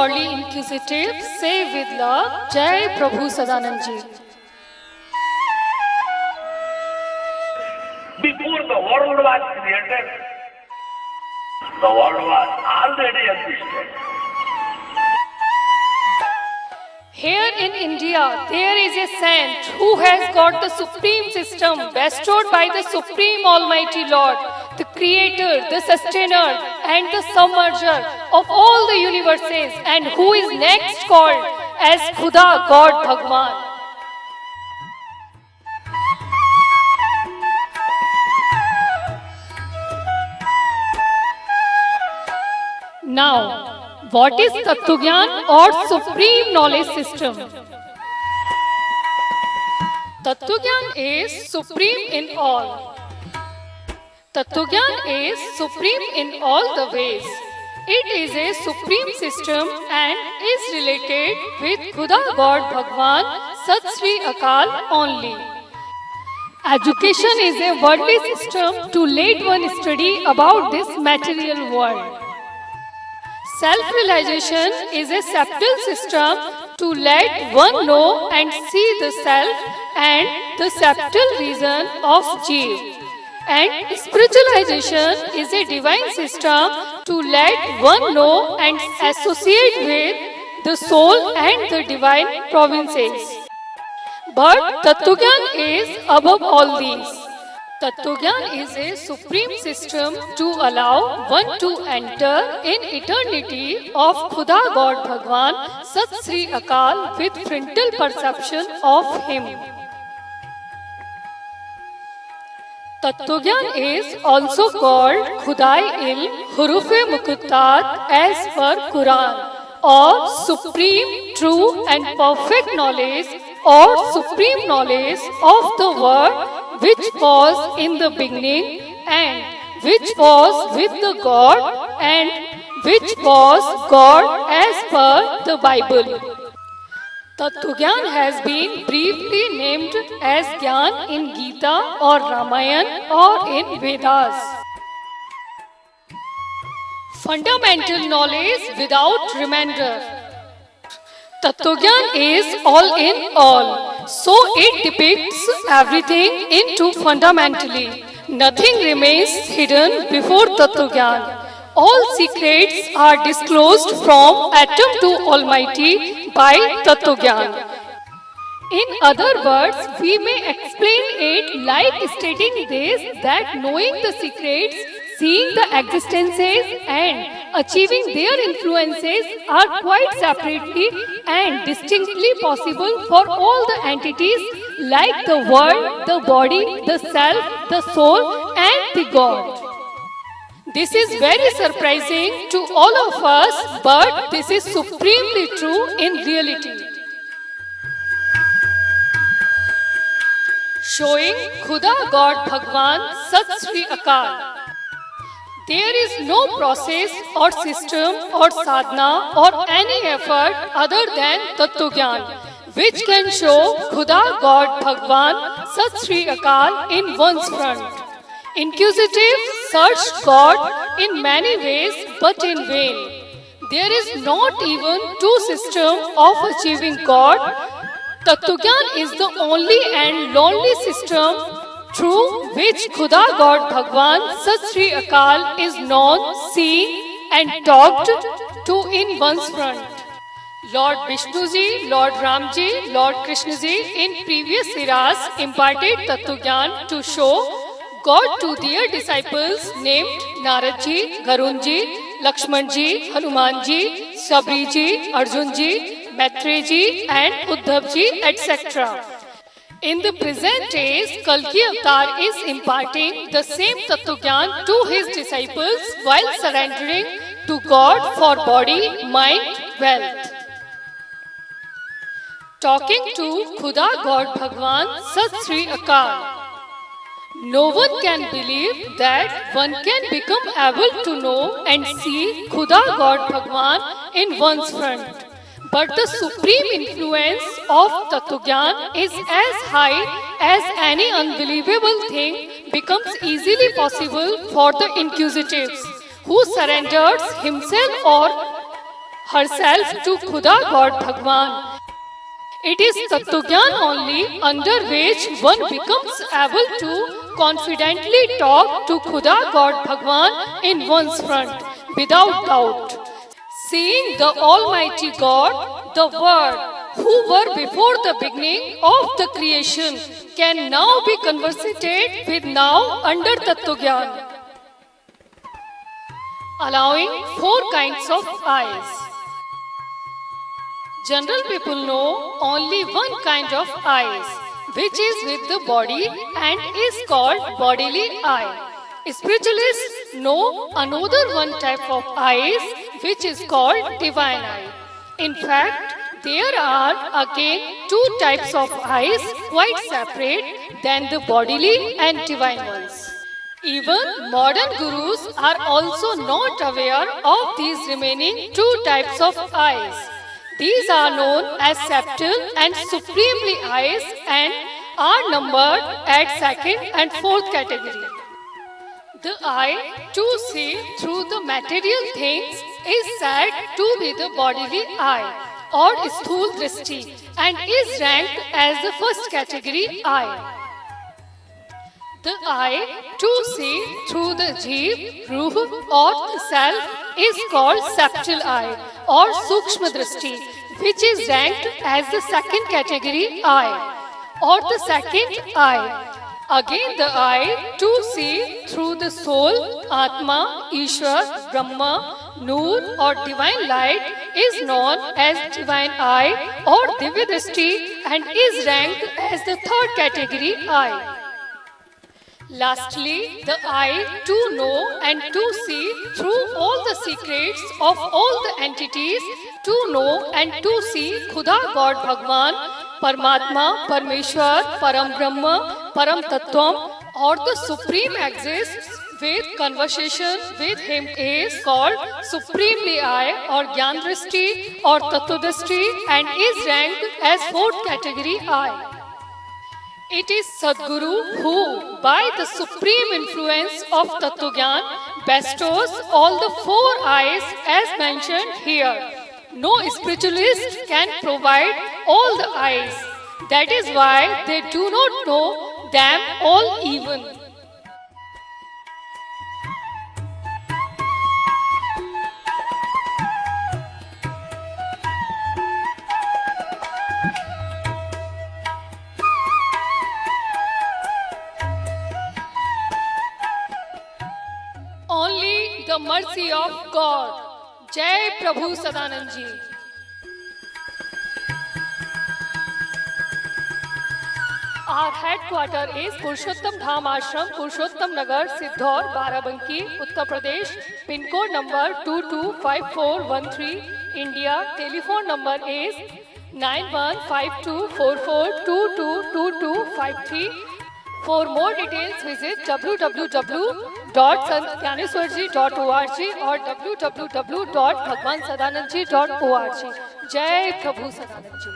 godly inquisitive, say with love, Jai Prabhu Sadanand Ji. Before the world was created, the world was already existed. Here in India, there is a saint who has got the supreme system bestowed by the Supreme Almighty Lord, the Creator, the Sustainer, and the Submerger of all the universes, and who is next called as Khuda, God Bhagwan. Now, what is Tattva-gyan or Supreme Knowledge System? Tattva-gyan is supreme in all. Tattva-gyan is supreme in all the ways. It is a supreme system and is related with Khuda God Bhagwan Sat Sri Akal only. Education is a worldly system to let one study about this material world. Self-realization is a subtle system to let one know and see the self and the subtle reason of Jeev. And spiritualization is a divine system to let one know and associate with the soul and the divine provinces. But Tattva-gyan is above all these. Tattva-gyan is a supreme system to allow one to enter in eternity of Khuda God Bhagwan Sat Sri Akal with frontal perception of Him. Tattva-gyan is also called Khudai-il Hurufe Mukhtat as per Quran, or supreme, true and perfect knowledge or supreme knowledge of the Word which was in the beginning and which was with the God and which was God as per the Bible. Tattva-gyan has been briefly named as Gyan in Gita or Ramayana or in Vedas. Fundamental knowledge without remainder. Tattva-gyan is all in all, so it depicts everything into fundamentally. Nothing remains hidden before Tattva-gyan. All secrets are disclosed from atom to Almighty by Tattva-gyan. In other words, we may explain it like stating this, that knowing the secrets, seeing the existences and achieving their influences are quite separately and distinctly possible for all the entities like the world, the body, the self, the soul and the God. This is very surprising to all of us, but this is supremely true in reality. Showing Khuda God Bhagwan Sat Sri Akal. There is no process or system or sadhana or any effort other than Tattva-gyan, which can show Khuda God Bhagwan Sat Sri Akal in one's front. Inquisitive searched God in many ways but in vain. There is not even two systems of achieving God. Tattva-gyan is the only and lonely system through which Khuda God Bhagwan Sat Sri Akal is known, seen and talked to in one's front. Lord Vishnu Ji, Lord Ram Ji, Lord Krishna Ji in previous eras imparted Tattva-gyan to show God to their disciples named Narad Ji, Garun Ji, Lakshman Ji, Hanuman Ji, Sabri Ji, Arjun Ji, Maitreya Ji and Uddhav Ji, etc. In the present age, Kalki Avatar is imparting the same Tattva-gyan to his disciples while surrendering to God for body, mind, wealth. Talking to Khuda God Bhagwan Sat Sri Akal. No one can believe that one can become able to know and see Khuda God Bhagwan in one's front. But the supreme influence of Tattva-gyan is as high as any unbelievable thing becomes easily possible for the inquisitives who surrenders himself or herself to Khuda God Bhagwan. It is Tattva-gyan only under which one becomes able to confidently talk to Khuda God Bhagwan in one's front without doubt. Seeing the Almighty God, the Word, who were before the beginning of the creation, can now be conversated with now under Tattva-gyan. Allowing 4 kinds of eyes. General people know only one kind of eyes, which is with the body and is called bodily eye. Spiritualists know another one type of eyes, which is called divine eye. In fact, there are again 2 types of eyes quite separate than the bodily and divine ones. Even modern gurus are also not aware of these remaining 2 types of eyes. These are known as septal and supremely eyes and are numbered at 2nd and 4th category. The eye to see through the material things is said to be the bodily eye or sthul drishti and is ranked as the 1st category eye. The eye to see through the jeev, ruh or the self is called septal eye or sukshma drishti, which is ranked as the 2nd category eye or the 2nd eye. Again, the eye to see through the soul, Atma, Ishwar, Brahma, Noor or divine light is known as divine eye or Divya Drishti and is ranked as the 3rd category eye. Lastly, the eye to know and to see through all the secrets of all the entities, to know and to see Khuda God Bhagwan, Paramatma, Parmeshwar, Param Brahma, Param Tattvam or the Supreme exists with conversation with him is called Supremely Eye or Gyan Drishti or Tattva Drishti and is ranked as 4th category eye. It is Sadguru who, by the supreme influence of Tattva-gyan, bestows all the 4 eyes as mentioned here. No spiritualist can provide all the eyes. That is why they do not know them all even. Only the mercy of God. Jai Prabhu Sadanand Ji. Our headquarter is Purushottam Dham Ashram, Purushottam Nagar, Siddhaur, Barabanki, Uttar Pradesh. Pin code number 225413, India. Telephone number is 915244222253. For more details, visit www.santgyaneswarji.org or www.bhagwansadanandji.org. Jai Prabhu Sadanand Ji.